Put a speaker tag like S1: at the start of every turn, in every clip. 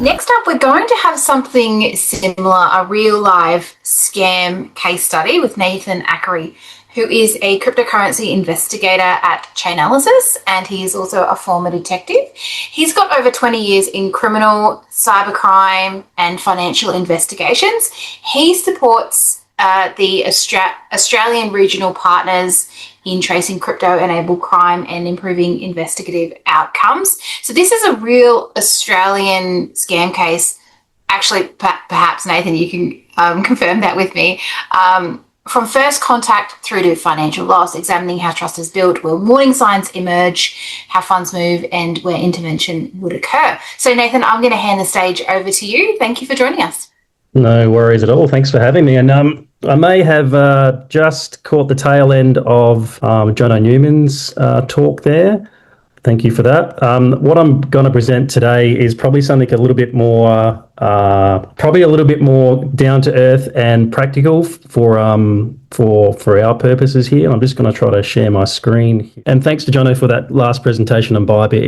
S1: Next up, we're going to have something similar, a real live scam case study with Nathan Ackarie, who is a cryptocurrency investigator at Chainalysis, and he is also a former detective. He's got over 20 years in criminal, cybercrime, and financial investigations. He supports the Australian regional partners in tracing crypto-enabled crime and improving investigative outcomes. So this is a real Australian scam case. Actually, perhaps, Nathan, you can confirm that with me. From first contact through to financial loss, examining how trust is built, where warning signs emerge, how funds move, and where intervention would occur. So, Nathan, I'm going to hand the stage over to you. Thank you for joining us.
S2: No worries at all. Thanks for having me. And I may have just caught the tail end of Jono Newman's talk there. Thank you for that. What I'm going to present today is probably something a little bit more, down to earth and practical for our purposes here. I'm just going to try to share my screen. And thanks to Jono for that last presentation on Bybit.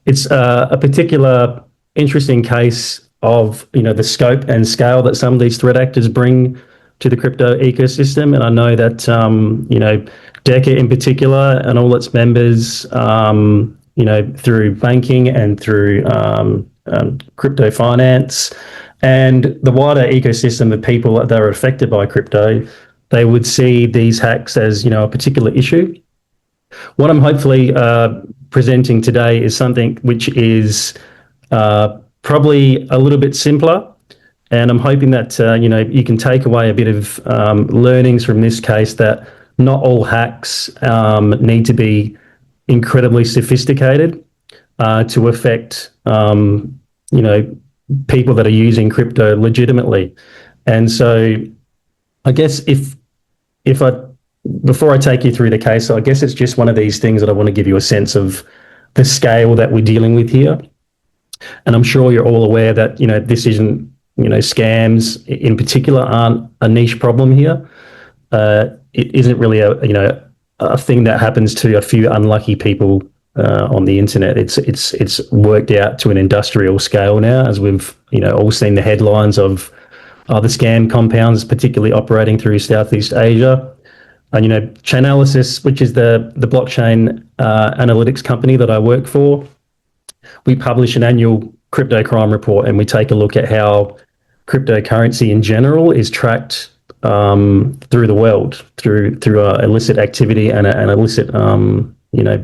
S2: It's a particular interesting case of the scope and scale that some of these threat actors bring to the crypto ecosystem. And I know that DECA in particular and all its members, through banking and through crypto finance and the wider ecosystem of people that are affected by crypto, they would see these hacks as a particular issue. What I'm hopefully presenting today is something which is probably a little bit simpler, and I'm hoping that you can take away a bit of learnings from this case, that not all hacks need to be incredibly sophisticated to affect people that are using crypto legitimately. And so I guess before I take you through the case, I guess it's just one of these things that I want to give you a sense of the scale that we're dealing with here. And I'm sure you're all aware that this isn't scams in particular aren't a niche problem here. It isn't really a thing that happens to a few unlucky people on the internet. It's worked out to an industrial scale now, as we've all seen the headlines of the scam compounds, particularly operating through Southeast Asia. And Chainalysis, which is the blockchain analytics company that I work for, we publish an annual crypto crime report, and we take a look at how cryptocurrency in general is tracked through the world, through illicit activity and illicit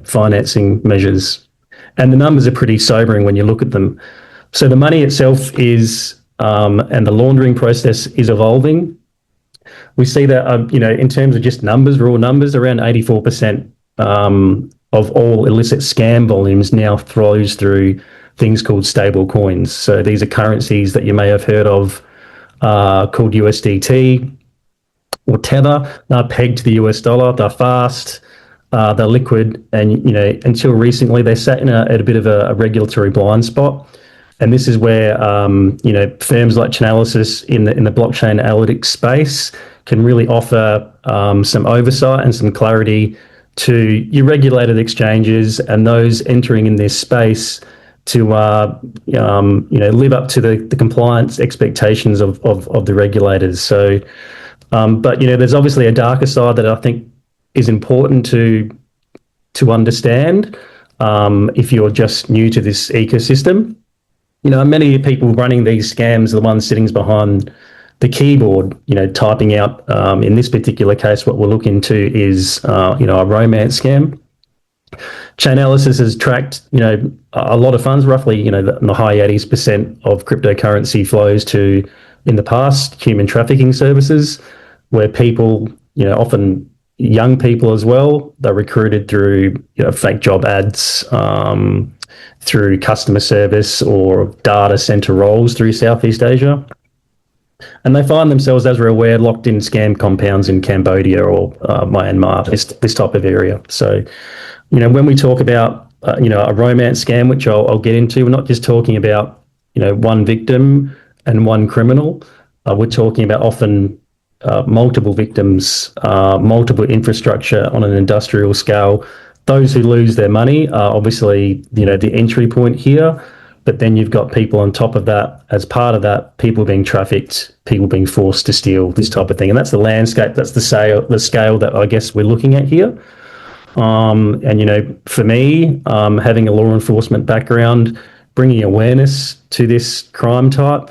S2: financing measures. And the numbers are pretty sobering when you look at them. So the money itself is and the laundering process is evolving. We see that in terms of just numbers, raw numbers, around 84% of all illicit scam volumes now flows through things called stable coins. So these are currencies that you may have heard of called USDT or Tether. They're pegged to the US dollar. They're fast, they're liquid, and until recently they sat at a bit of a regulatory blind spot. And this is where firms like Chainalysis in the blockchain analytics space can really offer some oversight and some clarity to your regulated exchanges and those entering in this space to live up to the compliance expectations of the regulators. So, but there's obviously a darker side that I think is important to understand if you're just new to this ecosystem. Many people running these scams are the ones sitting behind the keyboard, typing out. In this particular case, what we'll look into is, a romance scam. Chainalysis has tracked, a lot of funds, roughly, in the high 80% of cryptocurrency flows to, in the past, human trafficking services, where people, often young people as well, they're recruited through, fake job ads, through customer service or data center roles through Southeast Asia. And they find themselves, as we're aware, locked in scam compounds in Cambodia or Myanmar, this type of area. So, when we talk about, a romance scam, which I'll get into, we're not just talking about, one victim and one criminal. We're talking about often multiple victims, multiple infrastructure on an industrial scale. Those who lose their money are obviously, the entry point here. but then you've got people on top of that, as part of that, people being trafficked, people being forced to steal, this type of thing. And that's the landscape, that's the scale that I guess we're looking at here. And, you know, for me, having a law enforcement background, bringing awareness to this crime type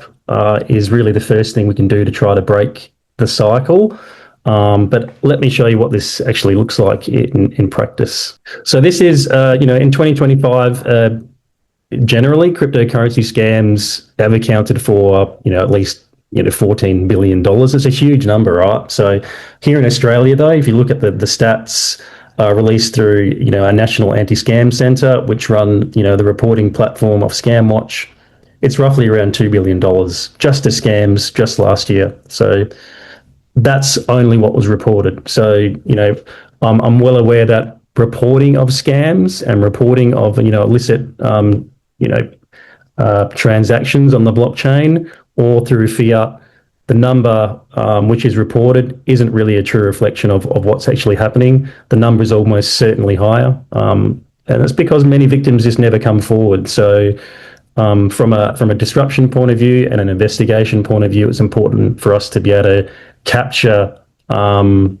S2: is really the first thing we can do to try to break the cycle. But let me show you what this actually looks like in practice. So this is, you know, in 2025, generally cryptocurrency scams have accounted for, you know, at least, you know, $14 billion. It's a huge number, right? So here in Australia, though, if you look at the stats released through, you know, our National Anti-Scam Centre, which run, you know, the reporting platform of ScamWatch, it's roughly around $2 billion just to scams just last year. So that's only what was reported. So, you know, I'm well aware that reporting of scams and reporting of, you know, illicit, you know, transactions on the blockchain or through fiat, the number which is reported isn't really a true reflection of what's actually happening. The number is almost certainly higher. And it's because many victims just never come forward. So from a disruption point of view and an investigation point of view, it's important for us to be able to capture some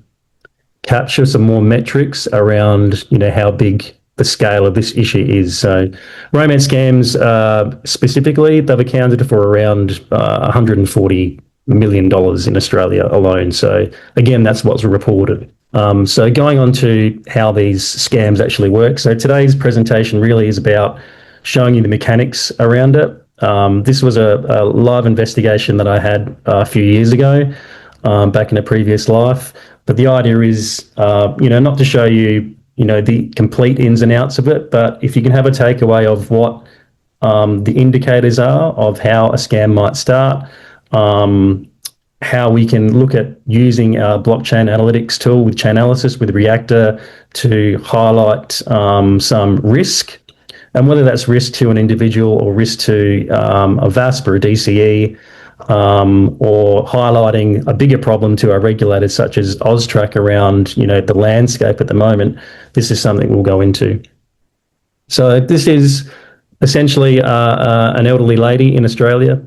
S2: more metrics around, you know, how big the scale of this issue is. So romance scams specifically, they've accounted for around $140 million in Australia alone. So again, that's what's reported. So going on to how these scams actually work. So today's presentation really is about showing you the mechanics around it. This was a live investigation that I had a few years ago, back in a previous life. But the idea is, you know, not to show you, you know, the complete ins and outs of it, but if you can have a takeaway of what the indicators are of how a scam might start, how we can look at using our blockchain analytics tool with Chainalysis, with Reactor, to highlight some risk, and whether that's risk to an individual or risk to a VASP or a DCE, or highlighting a bigger problem to our regulators such as AUSTRAC around, you know, the landscape at the moment. This is something we'll go into. So this is essentially an elderly lady in Australia,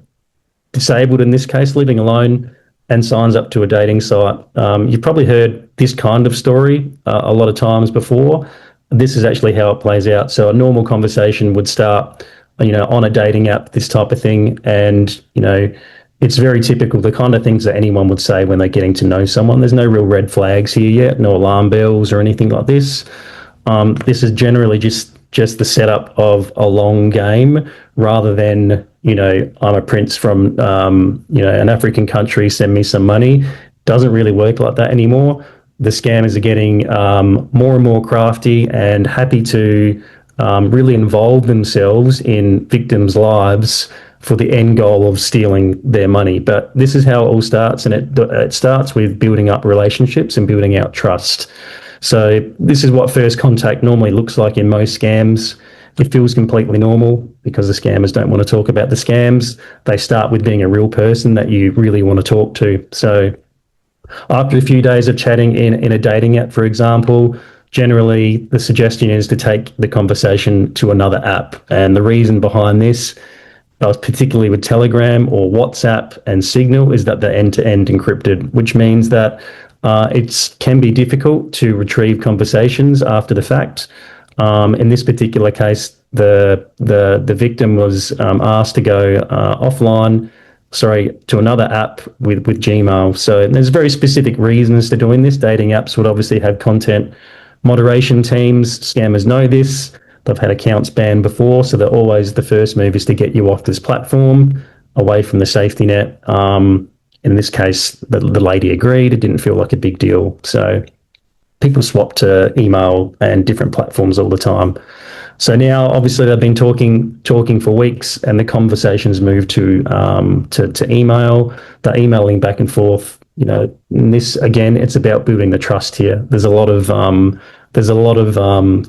S2: disabled in this case, living alone, and signs up to a dating site. You've probably heard this kind of story a lot of times before. This is actually how it plays out. So a normal conversation would start, you know, on a dating app, this type of thing. And, you know, it's very typical, the kind of things that anyone would say when they're getting to know someone. There's no real red flags here yet, no alarm bells or anything like this. This is generally just the setup of a long game rather than, you know, I'm a prince from, you know, an African country, send me some money. Doesn't really work like that anymore. The scammers are getting more and more crafty and happy to really involve themselves in victims' lives for the end goal of stealing their money. But this is how it all starts, and it starts with building up relationships and building out trust. So this is what first contact normally looks like in most scams. It feels completely normal because the scammers don't want to talk about the scams. They start with being a real person that you really want to talk to. So after a few days of chatting in a dating app, for example, generally the suggestion is to take the conversation to another app. And the reason behind this, particularly with Telegram or WhatsApp and Signal, is that they're end-to-end encrypted, which means that it can be difficult to retrieve conversations after the fact. In this particular case, the victim was asked to go offline, to another app with Gmail. So there's very specific reasons to doing this. Dating apps would obviously have content moderation teams. Scammers know this. They've had accounts banned before, so they're always, the first move is to get you off this platform, away from the safety net. In this case, the lady agreed. It didn't feel like a big deal. So people swap to email and different platforms all the time. So now, obviously, they've been talking for weeks, and the conversations moved to email. They're emailing back and forth. You know, and this again, it's about building the trust here. There's a lot of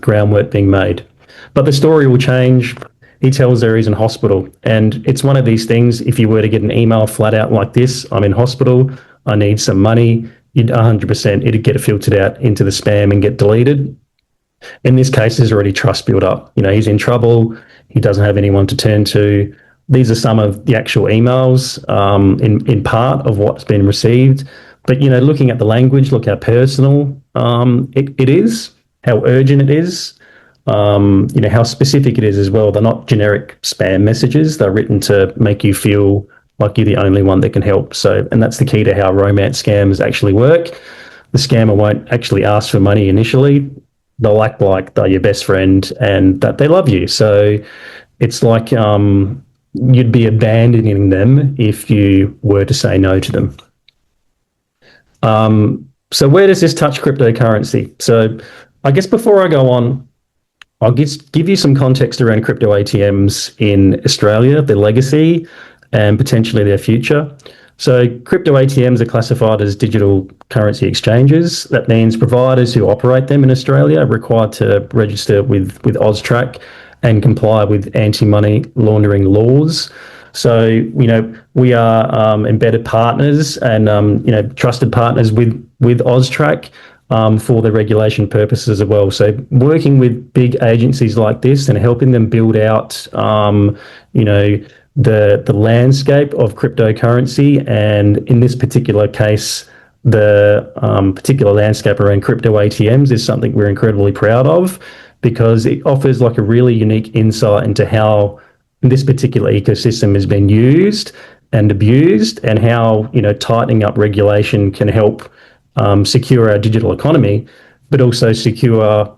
S2: groundwork being made, but the story will change. He tells her he's in hospital, and it's one of these things. If you were to get an email flat out like this, "I'm in hospital, I need some money," you'd 100% it'd get filtered out into the spam and get deleted. In this case, there's already trust built up. You know, he's in trouble. He doesn't have anyone to turn to. These are some of the actual emails in part of what's been received. But, looking at the language, look how personal it is, how urgent it is, how specific it is as well. They're not generic spam messages. They're written to make you feel like you're the only one that can help. So, and that's the key to how romance scams actually work. The scammer won't actually ask for money initially. They'll act like they're your best friend and that they love you. So it's like you'd be abandoning them if you were to say no to them. So where does this touch cryptocurrency? So I guess before I go on, I'll give you some context around crypto ATMs in Australia, their legacy, and potentially their future. So crypto ATMs are classified as digital currency exchanges. That means providers who operate them in Australia are required to register with AUSTRAC and comply with anti-money laundering laws. So, we are embedded partners and, trusted partners with AUSTRAC for the regulation purposes as well. So working with big agencies like this and helping them build out, the landscape of cryptocurrency, and in this particular case, the particular landscape around crypto ATMs is something we're incredibly proud of, because it offers like a really unique insight into how this particular ecosystem has been used and abused, and how tightening up regulation can help secure our digital economy, but also secure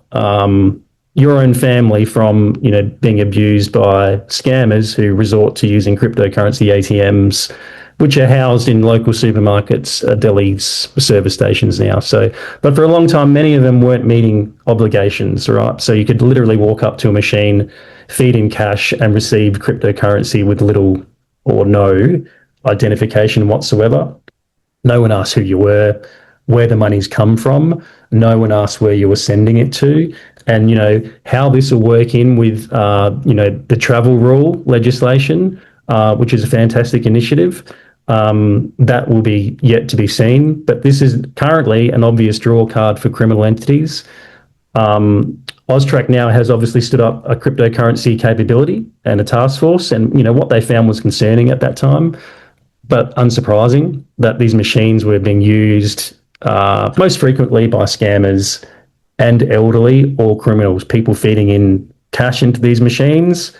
S2: your own family from being abused by scammers who resort to using cryptocurrency ATMs, which are housed in local supermarkets, delis, service stations now. So, but for a long time, many of them weren't meeting obligations, right? So you could literally walk up to a machine, feed in cash, and receive cryptocurrency with little or no identification whatsoever. No one asked who you were, where the money's come from. No one asked where you were sending it to. And, how this will work in with, the travel rule legislation, which is a fantastic initiative. That will be yet to be seen. But this is currently an obvious draw card for criminal entities. AUSTRAC now has obviously stood up a cryptocurrency capability and a task force. And, what they found was concerning at that time, but unsurprising, that these machines were being used most frequently by scammers and elderly or criminals, people feeding in cash into these machines,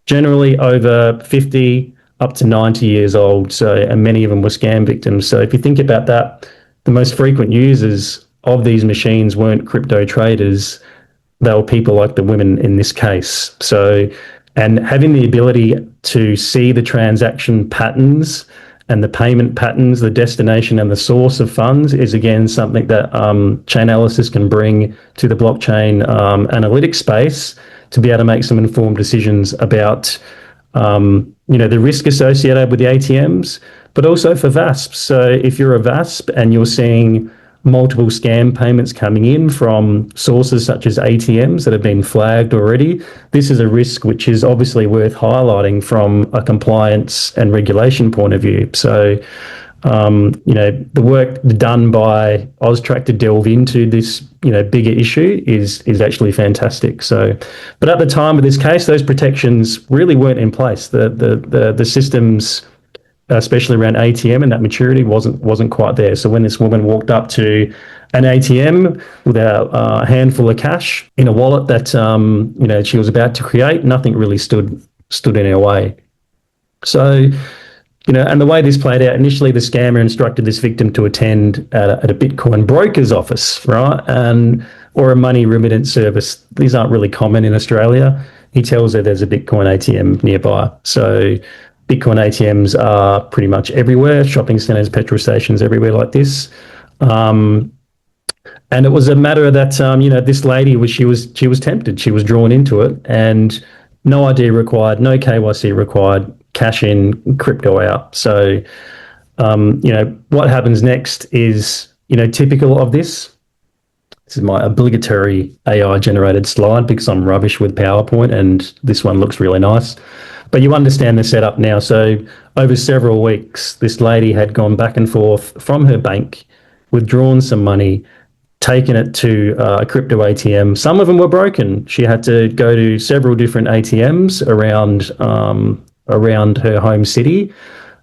S2: generally over 50 up to 90 years old. So, and many of them were scam victims. So if you think about that, the most frequent users of these machines weren't crypto traders. They were people like the women in this case. So, and having the ability to see the transaction patterns and the payment patterns, the destination and the source of funds is again something that Chainalysis can bring to the blockchain analytics space to be able to make some informed decisions about the risk associated with the ATMs, but also for VASPs. So if you're a VASP and you're seeing multiple scam payments coming in from sources such as ATMs that have been flagged already, this is a risk which is obviously worth highlighting from a compliance and regulation point of view. So, the work done by AUSTRAC to delve into this, bigger issue is actually fantastic. So, but at the time of this case, those protections really weren't in place. The systems, especially around ATM, and that maturity wasn't quite there. So when this woman walked up to an ATM with a handful of cash in a wallet that she was about to create, nothing really stood in her way. So, and the way this played out, initially the scammer instructed this victim to attend at a Bitcoin broker's office, right, or a money remittance service. These aren't really common in Australia. He tells her there's a Bitcoin ATM nearby. So Bitcoin ATMs are pretty much everywhere, shopping centres, petrol stations, everywhere like this. And it was a matter that, this lady, she was tempted. She was drawn into it, and no ID required, no KYC required, cash in, crypto out. So, what happens next is, typical of this. This is my obligatory AI generated slide because I'm rubbish with PowerPoint and this one looks really nice. But you understand the setup now. So over several weeks, this lady had gone back and forth from her bank, withdrawn some money, taken it to a crypto ATM. Some of them were broken. She had to go to several different ATMs around her home city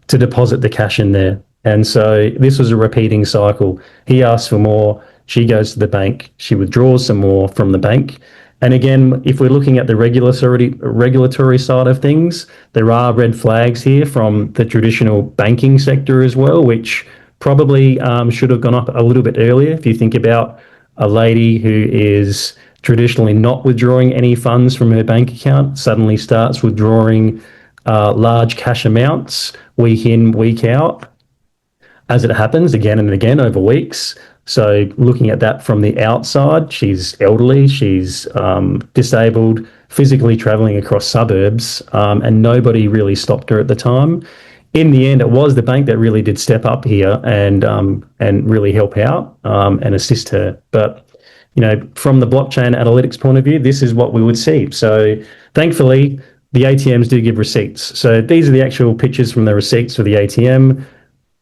S2: to deposit the cash in there. And so this was a repeating cycle. He asks for more, she goes to the bank, she withdraws some more from the bank. And again, if we're looking at the regulatory side of things, there are red flags here from the traditional banking sector as well, which probably should have gone up a little bit earlier. If you think about a lady who is traditionally not withdrawing any funds from her bank account, suddenly starts withdrawing large cash amounts week in, week out, as it happens again and again over weeks. So looking at that from the outside, she's elderly, she's disabled, physically traveling across suburbs, and nobody really stopped her at the time. In the end, it was the bank that really did step up here and really help out and assist her. But from the blockchain analytics point of view, this is what we would see. So thankfully, the ATMs do give receipts. So these are the actual pictures from the receipts for the ATM.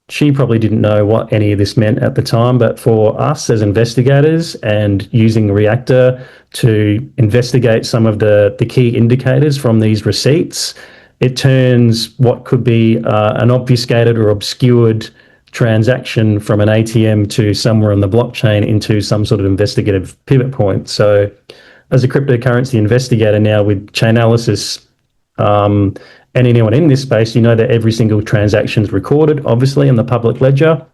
S2: She probably didn't know what any of this meant at the time, but for us as investigators and using Reactor to investigate some of the key indicators from these receipts, it turns what could be an obfuscated or obscured transaction from an ATM to somewhere on the blockchain into some sort of investigative pivot point. So as a cryptocurrency investigator now with Chainalysis, and anyone in this space, you know that every single transaction is recorded, obviously, in the public ledger.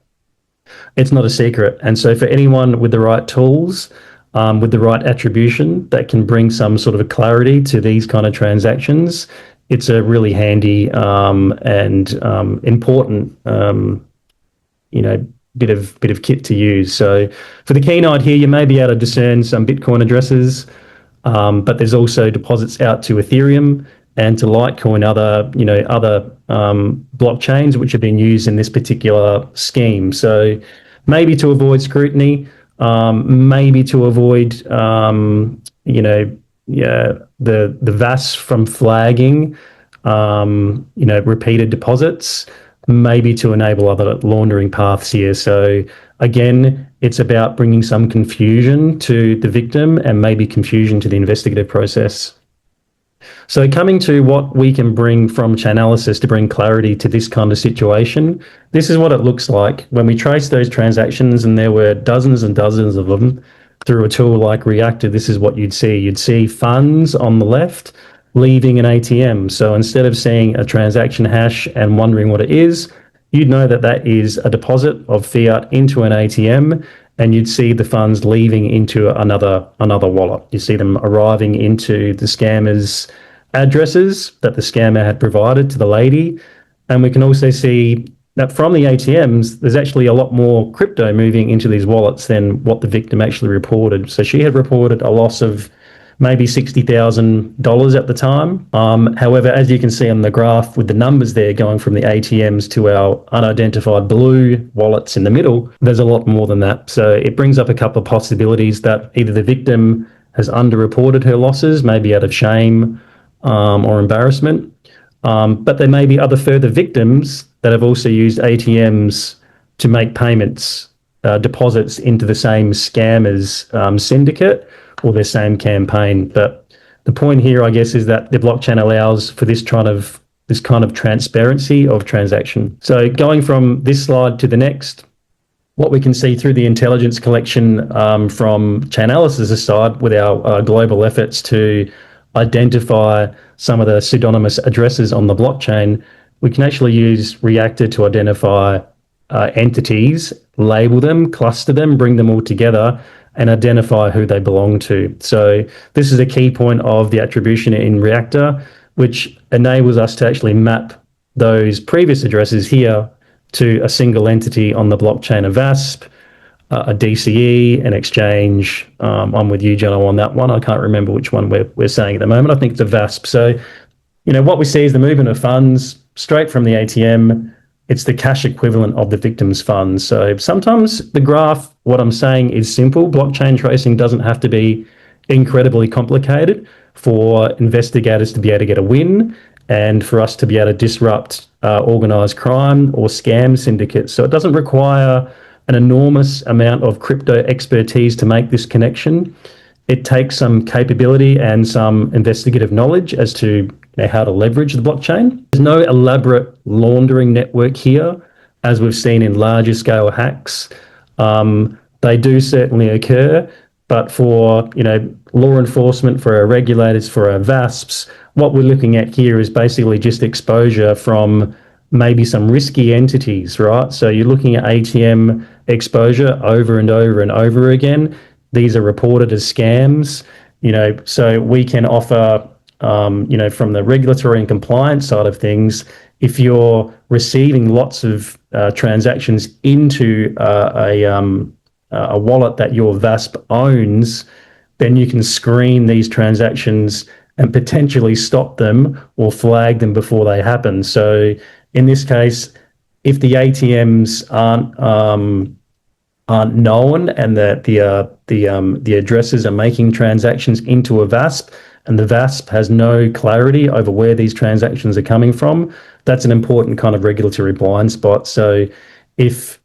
S2: It's not a secret. And so for anyone with the right tools, with the right attribution that can bring some sort of a clarity to these kind of transactions, it's a really handy and important, bit of kit to use. So for the keen-eyed here, you may be able to discern some Bitcoin addresses, but there's also deposits out to Ethereum and to Litecoin, other blockchains which have been used in this particular scheme. So maybe to avoid scrutiny, maybe to avoid the VAS from flagging repeated deposits, maybe to enable other laundering paths here. So again, it's about bringing some confusion to the victim and maybe confusion to the investigative process. So coming to what we can bring from Chainalysis to bring clarity to this kind of situation, this is what it looks like. When we trace those transactions, and there were dozens and dozens of them, through a tool like Reactor, this is what you'd see. You'd see funds on the left leaving an ATM. So instead of seeing a transaction hash and wondering what it is, you'd know that that is a deposit of fiat into an ATM, and you'd see the funds leaving into another wallet. You see them arriving into the scammer's addresses that the scammer had provided to the lady. And we can also see that from the ATMs, there's actually a lot more crypto moving into these wallets than what the victim actually reported. So she had reported a loss of maybe $60,000 at the time. However, as you can see on the graph with the numbers there going from the ATMs to our unidentified blue wallets in the middle, there's a lot more than that. So it brings up a couple of possibilities that either the victim has underreported her losses, maybe out of shame or embarrassment, but there may be other further victims that have also used ATMs to make payments, deposits into the same scammers syndicate or their same campaign. But the point here, I guess, is that the blockchain allows for this kind of transparency of transaction. So going from this slide to the next, what we can see through the intelligence collection from Chainalysis side with our global efforts to identify some of the pseudonymous addresses on the blockchain, we can actually use Reactor to identify entities, label them, cluster them, bring them all together, and identify who they belong to. So this is a key point of the attribution in Reactor, which enables us to actually map those previous addresses here to a single entity on the blockchain, a VASP, a DCE, an exchange. I'm with you, Jono, on that one. I can't remember which one we're saying at the moment. I think it's a VASP. So, what we see is the movement of funds straight from the ATM. It's the cash equivalent of the victim's funds. So sometimes the graph, what I'm saying is simple. Blockchain tracing doesn't have to be incredibly complicated for investigators to be able to get a win and for us to be able to disrupt organised crime or scam syndicates. So it doesn't require an enormous amount of crypto expertise to make this connection. It takes some capability and some investigative knowledge as to how to leverage the blockchain. There's no elaborate laundering network here, as we've seen in larger scale hacks. They do certainly occur, but for law enforcement, for our regulators, for our VASPs, what we're looking at here is basically just exposure from maybe some risky entities, right? So you're looking at ATM exposure over and over and over again. These are reported as scams, so we can offer, from the regulatory and compliance side of things, if you're receiving lots of transactions into a wallet that your VASP owns, then you can screen these transactions and potentially stop them or flag them before they happen. So in this case, if the ATMs aren't known and that the addresses are making transactions into a VASP and the VASP has no clarity over where these transactions are coming from, that's an important kind of regulatory blind spot. So if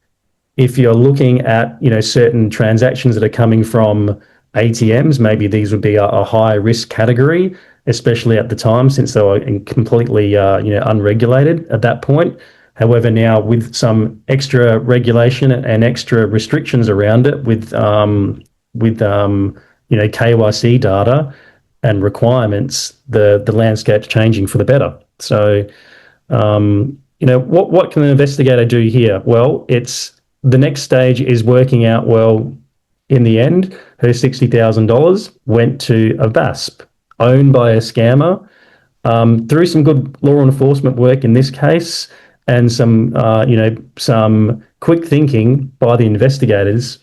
S2: you're looking at certain transactions that are coming from ATMs, maybe these would be a high risk category, especially at the time since they were completely unregulated at that point. However, now with some extra regulation and extra restrictions around it, with KYC data and requirements, the landscape's changing for the better. So, what can an investigator do here? Well, it's the next stage is working out, well, in the end, her $60,000 went to a VASP owned by a scammer. Through some good law enforcement work in this case, and some quick thinking by the investigators,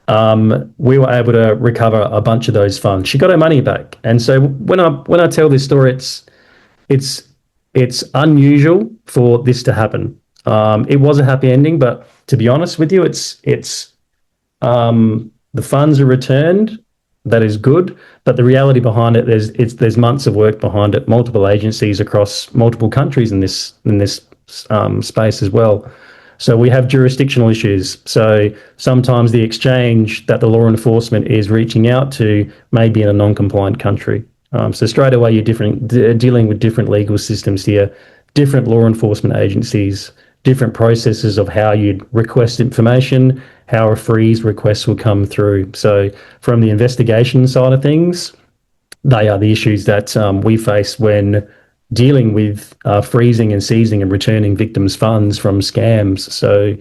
S2: we were able to recover a bunch of those funds. She got her money back, and so when I tell this story, it's unusual for this to happen. It was a happy ending, but to be honest with you, it's the funds are returned. That is good, but the reality behind it, there's months of work behind it, multiple agencies across multiple countries in this space as well. So we have jurisdictional issues. So sometimes the exchange that the law enforcement is reaching out to may be in a non-compliant country. So straight away you're dealing with different legal systems here, different law enforcement agencies, different processes of how you'd request information, how a freeze request will come through. So from the investigation side of things, they are the issues that we face when dealing with freezing and seizing and returning victims' funds from scams. So,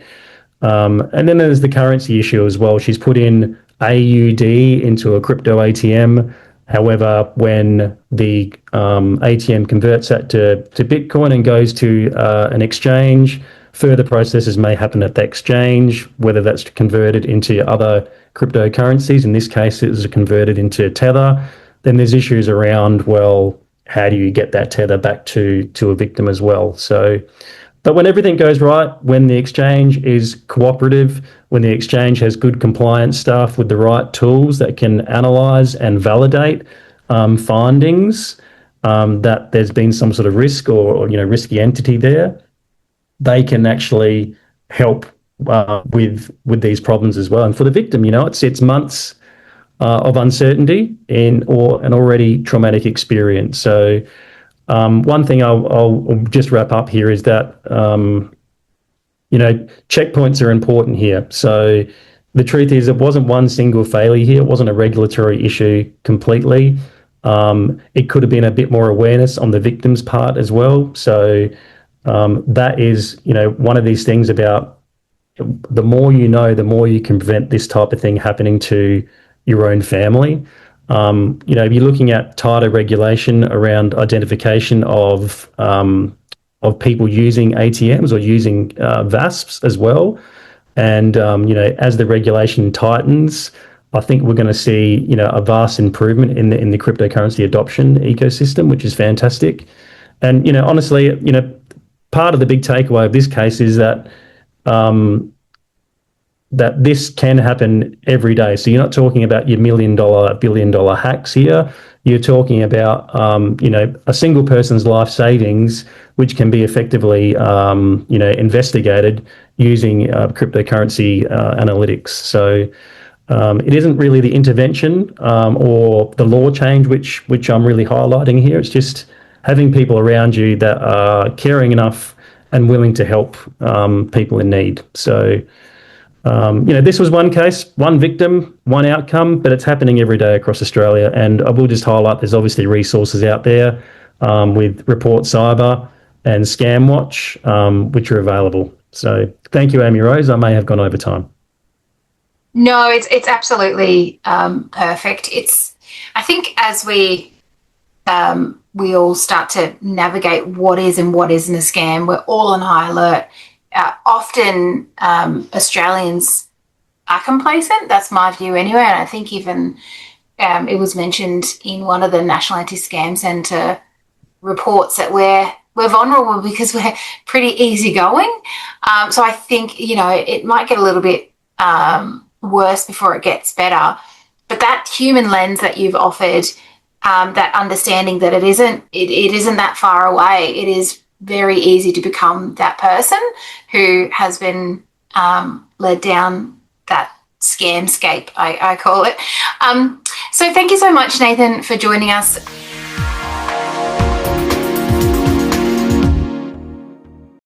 S2: and then there's the currency issue as well. She's put in AUD into a crypto ATM. However, when the ATM converts that to Bitcoin and goes to an exchange, further processes may happen at the exchange, whether that's converted into other cryptocurrencies. In this case, it was converted into Tether. Then there's issues around, well, how do you get that Tether back to a victim as well? So, but when everything goes right, when the exchange is cooperative, when the exchange has good compliance staff with the right tools that can analyze and validate findings that there's been some sort of risk or risky entity there, they can actually help with these problems as well. And for the victim, it's months of uncertainty in or an already traumatic experience. So one thing I'll just wrap up here is that checkpoints are important here. So the truth is, it wasn't one single failure here. It wasn't a regulatory issue completely. It could have been a bit more awareness on the victim's part as well. So that is, one of these things about the more you know, the more you can prevent this type of thing happening to your own family. If you're looking at tighter regulation around identification of people using ATMs or using VASPs as well, and as the regulation tightens, I think we're going to see a vast improvement in the cryptocurrency adoption ecosystem, which is fantastic. And honestly, part of the big takeaway of this case is that that this can happen every day. So you're not talking about your $1 million, $1 billion hacks here. You're talking about, a single person's life savings, which can be effectively, investigated using cryptocurrency analytics. So it isn't really the intervention or the law change which I'm really highlighting here. It's just having people around you that are caring enough and willing to help people in need. So this was one case, one victim, one outcome, but it's happening every day across Australia. And I will just highlight there's obviously resources out there with Report Cyber and Scam Watch, which are available. So thank you, Amy Rose. I may have gone over time.
S1: No, it's absolutely perfect. I think as we all start to navigate what is and what isn't a scam, we're all on high alert. Often Australians are complacent. That's my view anyway. And I think even it was mentioned in one of the National Anti-Scam Centre reports that we're vulnerable because we're pretty easygoing. So I think, it might get a little bit worse before it gets better. But that human lens that you've offered, that understanding that it isn't that far away. It is very easy to become that person who has been led down that scamscape, I call it. So thank you so much, Nathan, for joining us.